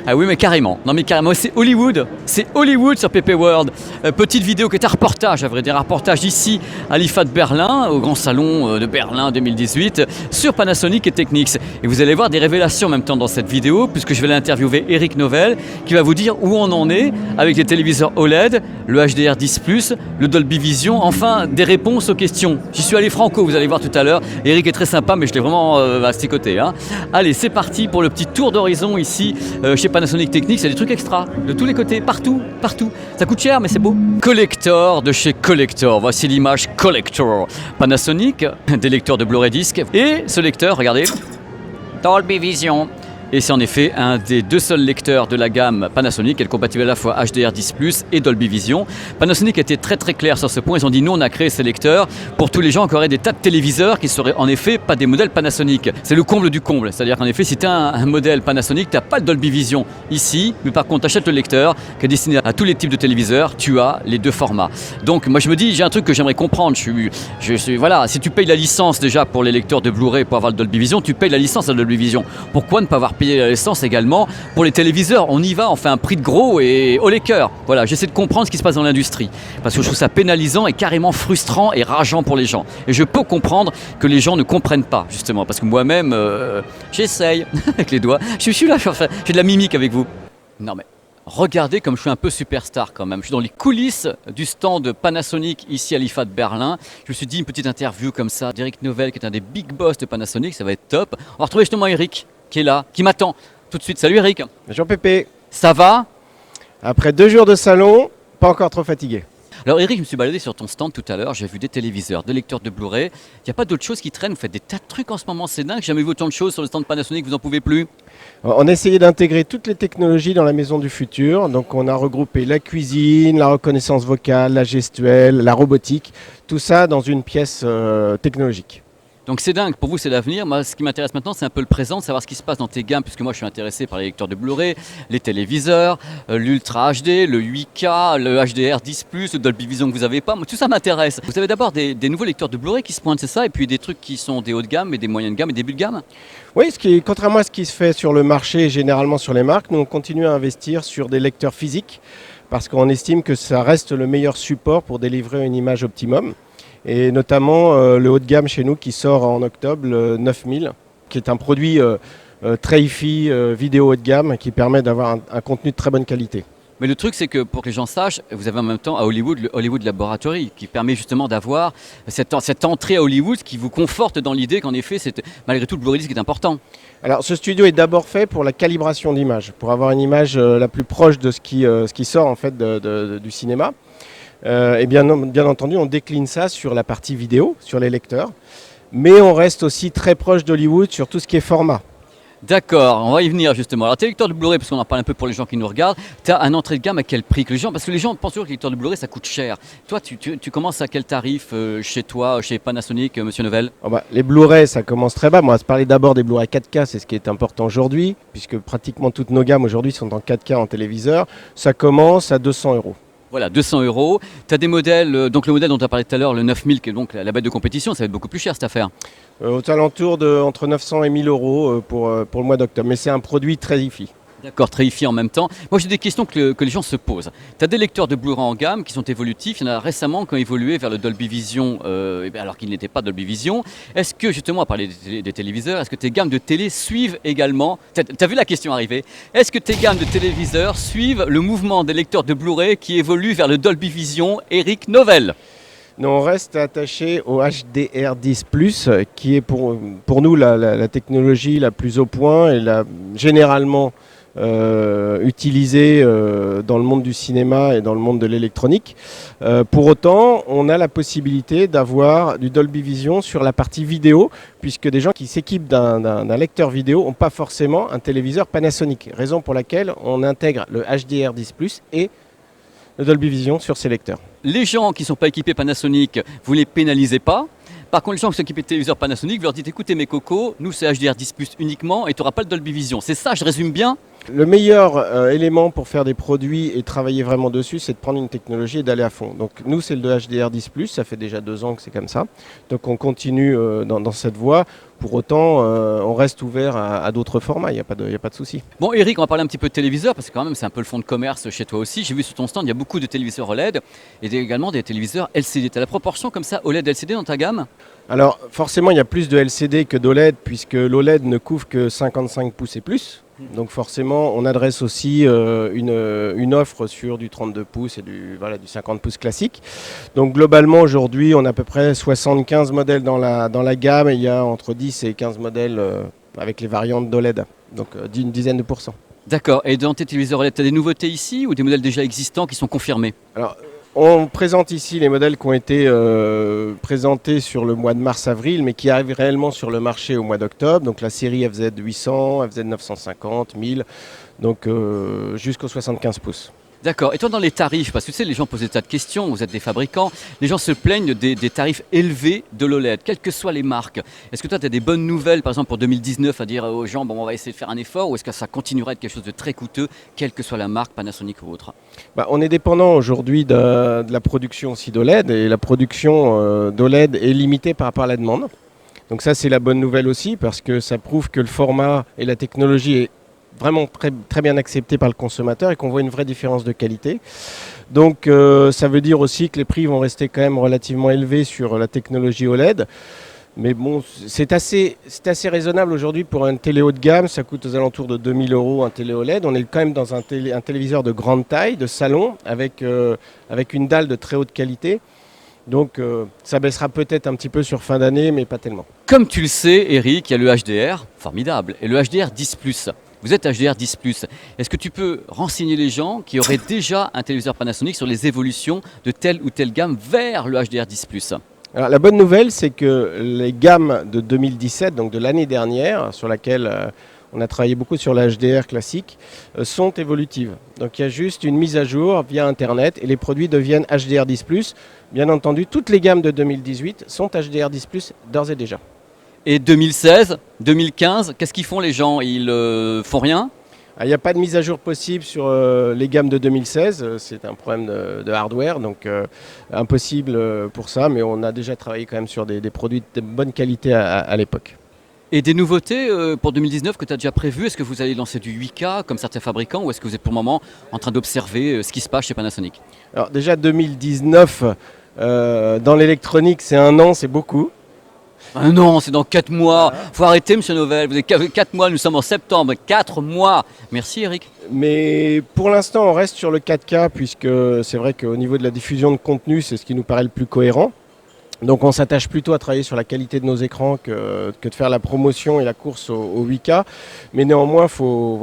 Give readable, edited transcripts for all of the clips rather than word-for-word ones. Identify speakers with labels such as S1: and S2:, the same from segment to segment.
S1: Ah oui, mais carrément. Non, mais carrément, c'est Hollywood. C'est Hollywood sur PP World. Petite vidéo qui est un reportage, à vrai dire, un reportage ici à l'IFA de Berlin, au Grand Salon de Berlin 2018, sur Panasonic et Technics. Et vous allez voir des révélations en même temps dans cette vidéo, puisque je vais l'interviewer Eric Novell, qui va vous dire où on en est avec les téléviseurs OLED, le HDR10+, le Dolby Vision, enfin des réponses aux questions. J'y suis allé franco, vous allez voir tout à l'heure. Eric est très sympa, mais je l'ai vraiment à ses côtés. Hein. Allez, c'est parti pour le petit tour d'horizon ici chez Panasonic Technics. Il y a des trucs extra de tous les côtés, partout, partout. Ça coûte cher, mais c'est beau. Collector de chez Collector. Voici l'image Collector. Panasonic, des lecteurs de Blu-ray disc. Et ce lecteur, regardez, Dolby Vision. Et c'est en effet un des deux seuls lecteurs de la gamme Panasonic, qui est compatible à la fois HDR10+, et Dolby Vision. Panasonic a été très très clair sur ce point. Ils ont dit nous on a créé ces lecteurs pour tous les gens qui auraient des tas de téléviseurs qui seraient en effet pas des modèles Panasonic. C'est le comble du comble. C'est-à-dire qu'en effet si tu as un modèle Panasonic, tu n'as pas le Dolby Vision ici, mais par contre tu achètes le lecteur qui est destiné à tous les types de téléviseurs, tu as les deux formats. Donc moi je me dis, j'ai un truc que j'aimerais comprendre. Voilà, si tu payes la licence déjà pour les lecteurs de Blu-ray pour avoir le Dolby Vision, tu payes la licence à la Dolby Vision. Pourquoi ne pas avoir payé la licence également pour les téléviseurs? On y va, on fait un prix de gros et au les cœurs. Voilà, j'essaie de comprendre ce qui se passe dans l'industrie parce que je trouve ça pénalisant et carrément frustrant et rageant pour les gens. Et je peux comprendre que les gens ne comprennent pas justement parce que moi-même j'essaye avec les doigts. Je suis là, j'ai de la mimique avec vous. Non mais regardez comme je suis un peu superstar quand même. Je suis dans les coulisses du stand Panasonic ici à l'IFA de Berlin. Je me suis dit une petite interview comme ça d'Eric Novell qui est un des big boss de Panasonic, ça va être top. On va retrouver justement Eric qui est là, qui m'attend tout de suite. Salut Eric.
S2: Bonjour Pépé.
S1: Ça va?
S2: Après 2 jours de salon, pas encore trop fatigué.
S1: Alors Eric, je me suis baladé sur ton stand tout à l'heure, j'ai vu des téléviseurs, des lecteurs de Blu-ray. Il n'y a pas d'autres choses qui traînent, vous faites des tas de trucs en ce moment, c'est dingue, j'ai jamais vu autant de choses sur le stand Panasonic, vous n'en pouvez plus?
S2: On a essayé d'intégrer toutes les technologies dans la maison du futur. Donc on a regroupé la cuisine, la reconnaissance vocale, la gestuelle, la robotique, tout ça dans une pièce technologique.
S1: Donc c'est dingue, pour vous c'est l'avenir. Moi ce qui m'intéresse maintenant c'est un peu le présent, savoir ce qui se passe dans tes gammes, puisque moi je suis intéressé par les lecteurs de Blu-ray, les téléviseurs, l'Ultra HD, le 8K, le HDR10+, le Dolby Vision que vous n'avez pas, moi, tout ça m'intéresse. Vous avez d'abord des nouveaux lecteurs de Blu-ray qui se pointent, c'est ça, et puis des trucs qui sont des hauts de gamme, et des moyens de gamme, et des début de gamme?
S2: Oui, contrairement à ce qui se fait sur le marché et généralement sur les marques, nous on continue à investir sur des lecteurs physiques parce qu'on estime que ça reste le meilleur support pour délivrer une image optimum. Et notamment le haut de gamme chez nous qui sort en octobre, le 9000, qui est un produit très hi-fi, vidéo haut de gamme, qui permet d'avoir un contenu de très bonne qualité.
S1: Mais le truc c'est que pour que les gens sachent, vous avez en même temps à Hollywood le Hollywood Laboratory qui permet justement d'avoir cette entrée à Hollywood qui vous conforte dans l'idée qu'en effet c'est malgré tout le Blu-ray disc est important. Alors
S2: ce studio est d'abord fait pour la calibration d'image, pour avoir une image la plus proche de ce qui sort en fait du cinéma. Et bien entendu, on décline ça sur la partie vidéo, sur les lecteurs, mais on reste aussi très proche d'Hollywood sur tout ce qui est format.
S1: D'accord, on va y venir justement. Alors tes lecteurs de Blu-ray, parce qu'on en parle un peu pour les gens qui nous regardent, tu as un entrée de gamme à quel prix parce que les gens pensent toujours que les lecteurs de Blu-ray ça coûte cher. Toi, tu commences à quel tarif chez toi, chez Panasonic, monsieur Novell?
S2: Les Blu-ray, ça commence très bas. Moi, on va se parler d'abord des Blu-ray 4K, c'est ce qui est important aujourd'hui, puisque pratiquement toutes nos gammes aujourd'hui sont en 4K en téléviseur. Ça commence à 200 €.
S1: Voilà, 200 €. Tu as des modèles, donc le modèle dont tu as parlé tout à l'heure, le 9000, qui est donc la bête de compétition, ça va être beaucoup plus cher cette affaire.
S2: Aux alentours entre 900 et 1000 € pour le mois d'octobre. Mais c'est un produit très hi-fi.
S1: D'accord, très hi-fi en même temps. Moi j'ai des questions que les gens se posent. Tu as des lecteurs de Blu-ray en gamme qui sont évolutifs. Il y en a récemment qui ont évolué vers le Dolby Vision, alors qu'ils n'étaient pas Dolby Vision. Est-ce que justement, à parler des téléviseurs, est-ce que tes gammes de télé suivent également, tu as vu la question arriver, est-ce que tes gammes de téléviseurs suivent le mouvement des lecteurs de Blu-ray qui évoluent vers le Dolby Vision? Eric Novell.
S2: Non, on reste attaché au HDR10+, qui est pour nous la technologie la plus au point et généralement utilisée dans le monde du cinéma et dans le monde de l'électronique. Pour autant, on a la possibilité d'avoir du Dolby Vision sur la partie vidéo, puisque des gens qui s'équipent d'un lecteur vidéo n'ont pas forcément un téléviseur Panasonic, raison pour laquelle on intègre le HDR10+, et le Dolby Vision sur ces lecteurs.
S1: Les gens qui ne sont pas équipés Panasonic, vous ne les pénalisez pas. Par contre, les gens qui sont équipés de téléviseurs Panasonic, vous leur dites écoutez mes cocos, nous c'est HDR10+ uniquement et tu n'auras pas le Dolby Vision. C'est ça, je résume bien?
S2: Le meilleur élément pour faire des produits et travailler vraiment dessus, c'est de prendre une technologie et d'aller à fond. Donc nous, c'est le HDR10+, ça fait déjà 2 ans que c'est comme ça. Donc on continue dans cette voie. Pour autant, on reste ouvert à d'autres formats, il n'y a pas de souci.
S1: Bon, Eric, on va parler un petit peu de téléviseurs, parce que quand même, c'est un peu le fond de commerce chez toi aussi. J'ai vu sur ton stand, il y a beaucoup de téléviseurs OLED et également des téléviseurs LCD. Tu as la proportion comme ça, OLED-LCD dans ta gamme?
S2: Alors forcément, il y a plus de LCD que d'OLED, puisque l'OLED ne couvre que 55 pouces et plus. Donc forcément, on adresse aussi une offre sur du 32 pouces et du 50 pouces classique. Donc globalement, aujourd'hui, on a à peu près 75 modèles dans la gamme et il y a entre 10 et 15 modèles avec les variantes d'OLED, donc d'une dizaine de pourcents.
S1: D'accord. Et dans tes téléviseurs OLED, tu as des nouveautés ici ou des modèles déjà existants qui sont confirmés?
S2: Alors, on présente ici les modèles qui ont été présentés sur le mois de mars-avril, mais qui arrivent réellement sur le marché au mois d'octobre. Donc la série FZ800, FZ950, 1000, donc jusqu'aux 75 pouces.
S1: D'accord. Et toi, dans les tarifs, parce que tu sais, les gens posent des tas de questions, vous êtes des fabricants, les gens se plaignent des tarifs élevés de l'OLED, quelles que soient les marques. Est-ce que toi, tu as des bonnes nouvelles, par exemple, pour 2019, à dire aux gens, bon, on va essayer de faire un effort, ou est-ce que ça continuera à être quelque chose de très coûteux, quelle que soit la marque, Panasonic ou autre?
S2: On est dépendant aujourd'hui de la production aussi d'OLED, et la production d'OLED est limitée par rapport à la demande. Donc ça, c'est la bonne nouvelle aussi, parce que ça prouve que le format et la technologie est vraiment très, très bien accepté par le consommateur et qu'on voit une vraie différence de qualité. Donc ça veut dire aussi que les prix vont rester quand même relativement élevés sur la technologie OLED. Mais bon, c'est assez raisonnable aujourd'hui pour un télé haut de gamme, ça coûte aux alentours de 2000 € un télé OLED. On est quand même dans un téléviseur de grande taille, de salon, avec une dalle de très haute qualité. Donc ça baissera peut-être un petit peu sur fin d'année, mais pas tellement.
S1: Comme tu le sais, Eric, il y a le HDR, formidable, et le HDR10+. Vous êtes HDR10+. Est-ce que tu peux renseigner les gens qui auraient déjà un téléviseur Panasonic sur les évolutions de telle ou telle gamme vers le HDR10+?
S2: Alors, la bonne nouvelle, c'est que les gammes de 2017, donc de l'année dernière, sur laquelle on a travaillé beaucoup sur la HDR classique, sont évolutives. Donc il y a juste une mise à jour via Internet et les produits deviennent HDR10+. Bien entendu, toutes les gammes de 2018 sont HDR10+, d'ores et déjà.
S1: Et 2016, 2015, qu'est-ce qu'ils font les gens? Ils font rien?
S2: Il n'y a pas de mise à jour possible sur les gammes de 2016, c'est un problème de hardware, donc impossible pour ça, mais on a déjà travaillé quand même sur des produits de bonne qualité à l'époque.
S1: Et des nouveautés pour 2019 que tu as déjà prévues? Est-ce que vous allez lancer du 8K comme certains fabricants ou est-ce que vous êtes pour le moment en train d'observer ce qui se passe chez Panasonic?
S2: Alors déjà 2019, dans l'électronique, c'est 1 an, c'est beaucoup.
S1: Ah non, c'est dans 4 mois. Faut arrêter, monsieur Novell. Vous avez 4 mois, nous sommes en septembre. 4 mois. Merci, Eric.
S2: Mais pour l'instant, on reste sur le 4K, puisque c'est vrai qu'au niveau de la diffusion de contenu, c'est ce qui nous paraît le plus cohérent. Donc on s'attache plutôt à travailler sur la qualité de nos écrans que de faire la promotion et la course au 8K. Mais néanmoins, faut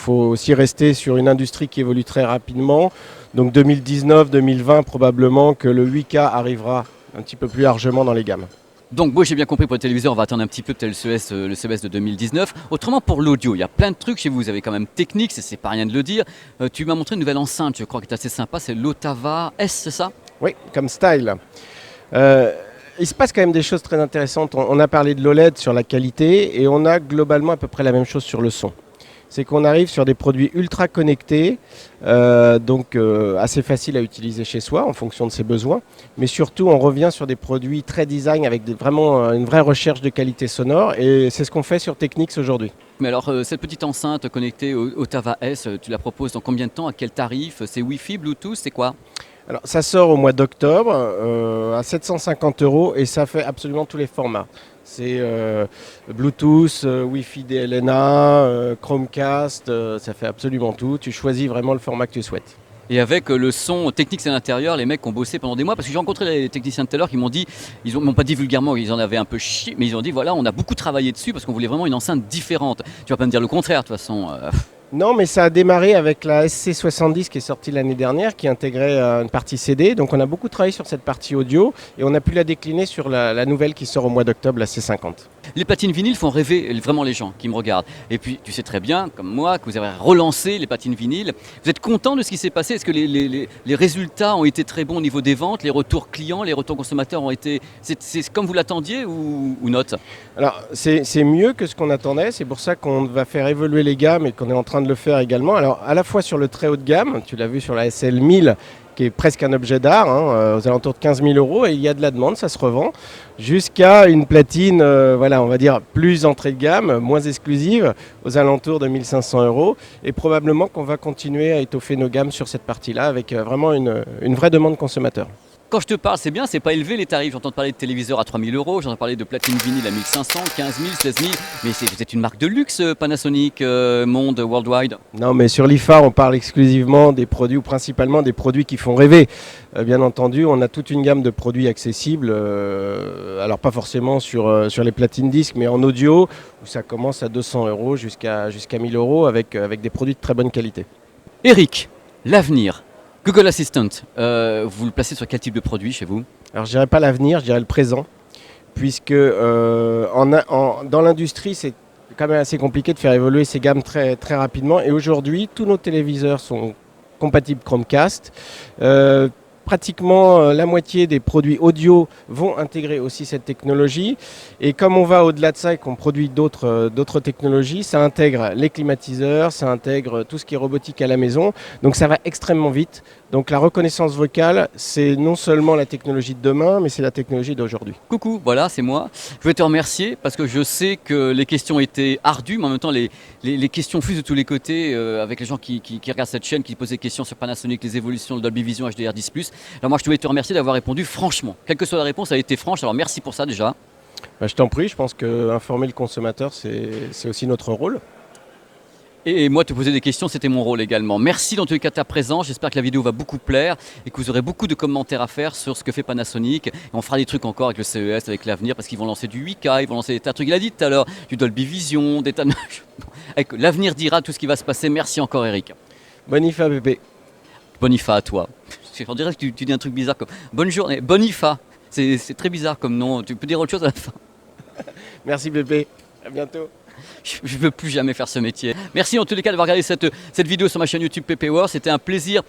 S2: aussi rester sur une industrie qui évolue très rapidement. Donc 2019, 2020, probablement que le 8K arrivera un petit peu plus largement dans les gammes.
S1: Donc moi j'ai bien compris, pour le téléviseur on va attendre un petit peu peut-être le CES de 2019. Autrement pour l'audio, il y a plein de trucs chez vous, vous avez quand même Technics, c'est pas rien de le dire. Tu m'as montré une nouvelle enceinte, je crois, qui est assez sympa, c'est l'Otava S, c'est ça?
S2: Oui, comme style. Il se passe quand même des choses très intéressantes. On a parlé de l'OLED sur la qualité et on a globalement à peu près la même chose sur le son. C'est qu'on arrive sur des produits ultra connectés, donc assez faciles à utiliser chez soi en fonction de ses besoins. Mais surtout, on revient sur des produits très design avec vraiment une vraie recherche de qualité sonore. Et c'est ce qu'on fait sur Technics aujourd'hui.
S1: Mais alors, cette petite enceinte connectée Otava S, tu la proposes dans combien de temps? À quel tarif? C'est Wi-Fi, Bluetooth, c'est quoi?
S2: Alors, ça sort au mois d'octobre à 750 € et ça fait absolument tous les formats. C'est Bluetooth, Wi-Fi DLNA, Chromecast, ça fait absolument tout. Tu choisis vraiment le format que tu souhaites.
S1: Et avec le son Technics à l'intérieur, les mecs ont bossé pendant des mois, parce que j'ai rencontré les techniciens tout à l'heure qui m'ont dit, ils m'ont pas dit vulgairement, ils en avaient un peu chié, mais ils ont dit voilà, on a beaucoup travaillé dessus parce qu'on voulait vraiment une enceinte différente. Tu vas pas me dire le contraire de toute façon.
S2: Non, mais ça a démarré avec la SC70 qui est sortie l'année dernière, qui intégrait une partie CD. Donc on a beaucoup travaillé sur cette partie audio et on a pu la décliner sur la nouvelle qui sort au mois d'octobre, la C50.
S1: Les platines vinyles font rêver vraiment les gens qui me regardent. Et puis tu sais très bien, comme moi, que vous avez relancé les platines vinyles. Vous êtes content de ce qui s'est passé? Est-ce que les résultats ont été très bons au niveau des ventes? Les retours clients, les retours consommateurs ont été... C'est comme vous l'attendiez ou not?
S2: Alors c'est mieux que ce qu'on attendait. C'est pour ça qu'on va faire évoluer les gammes et qu'on est en train train de le faire également. Alors à la fois sur le très haut de gamme, tu l'as vu sur la SL 1000, qui est presque un objet d'art, aux alentours de 15 000 €, et il y a de la demande, ça se revend, jusqu'à une platine, voilà, on va dire plus entrée de gamme, moins exclusive, aux alentours de 1 500 €, et probablement qu'on va continuer à étoffer nos gammes sur cette partie-là, avec vraiment une vraie demande consommateur.
S1: Quand je te parle, c'est bien, c'est pas élevé les tarifs. J'entends parler de téléviseurs à 3 000 €, j'entends parler de platine vinyle à 1 500, 15 000, 16 000. Mais vous êtes une marque de luxe, Panasonic, monde, worldwide.
S2: Non, mais sur l'IFA, on parle exclusivement des produits, ou principalement des produits qui font rêver. Bien entendu, on a toute une gamme de produits accessibles, alors pas forcément sur les platines disques, mais en audio, où ça commence à 200 € jusqu'à 1 000 € avec des produits de très bonne qualité.
S1: Eric, l'avenir. Google Assistant, vous le placez sur quel type de produit chez vous?
S2: Alors je dirais pas l'avenir, je dirais le présent, puisque dans l'industrie, c'est quand même assez compliqué de faire évoluer ces gammes très, très rapidement. Et aujourd'hui, tous nos téléviseurs sont compatibles Chromecast. Pratiquement la moitié des produits audio vont intégrer aussi cette technologie. Et comme on va au-delà de ça et qu'on produit d'autres technologies, ça intègre les climatiseurs, ça intègre tout ce qui est robotique à la maison. Donc ça va extrêmement vite. Donc la reconnaissance vocale, c'est non seulement la technologie de demain, mais c'est la technologie d'aujourd'hui.
S1: Coucou, voilà, c'est moi. Je vais te remercier parce que je sais que les questions étaient ardues, mais en même temps les questions fusent de tous les côtés avec les gens qui regardent cette chaîne, qui posent des questions sur Panasonic, les évolutions de Dolby Vision HDR10+. Alors moi je voulais te remercier d'avoir répondu franchement. Quelle que soit la réponse, elle a été franche, alors merci pour ça déjà.
S2: Je t'en prie, je pense qu'informer le consommateur, c'est aussi notre rôle.
S1: Et moi, te poser des questions, c'était mon rôle également. Merci dans tous les cas de ta présence. J'espère que la vidéo va beaucoup plaire et que vous aurez beaucoup de commentaires à faire sur ce que fait Panasonic. Et on fera des trucs encore avec le CES, avec l'avenir, parce qu'ils vont lancer du 8K, ils vont lancer des tas de trucs. Il a dit tout à l'heure, du Dolby Vision, des tas de... L'avenir dira tout ce qui va se passer. Merci encore, Eric.
S2: Bonne IFA, bébé.
S1: Bonne IFA à toi. On dirait que tu dis un truc bizarre comme bonne journée. Bonne IFA. C'est très bizarre comme nom. Tu peux dire autre chose à la fin.
S2: Merci, bébé. À bientôt.
S1: Je ne veux plus jamais faire ce métier. Merci en tous les cas d'avoir regardé cette vidéo sur ma chaîne YouTube PP World. C'était un plaisir.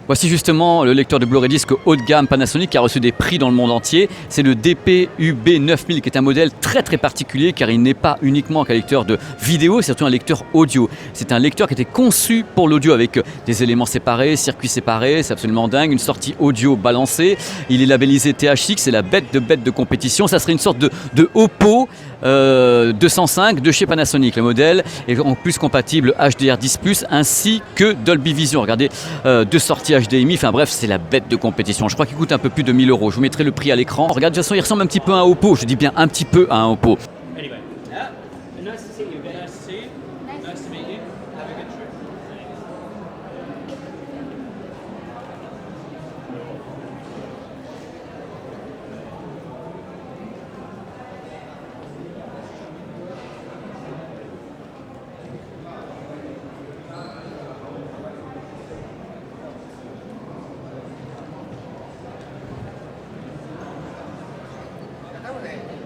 S1: Voici justement le lecteur de Blu-ray disque haut de gamme Panasonic qui a reçu des prix dans le monde entier. C'est le DP-UB 9000 qui est un modèle très très particulier car il n'est pas uniquement qu'un lecteur de vidéo, c'est surtout un lecteur audio. C'est un lecteur qui était conçu pour l'audio avec des éléments séparés, circuits séparés, c'est absolument dingue, une sortie audio balancée. Il est labellisé THX, c'est la bête de compétition. Ça serait une sorte de Oppo 205 de chez Panasonic. Le modèle est en plus compatible HDR10+, ainsi que Dolby Vision. Regardez, deux sorties HDMI, enfin bref, c'est la bête de compétition. Je crois qu'il coûte un peu plus de 1 000 €. Je vous mettrai le prix à l'écran. Regarde, de toute façon, il ressemble un petit peu à un Oppo. Je dis bien un petit peu à un Oppo.
S3: Anyway, yeah, nice to see you. Nice to see you. Nice to meet you. Have a good trip.
S4: That was it.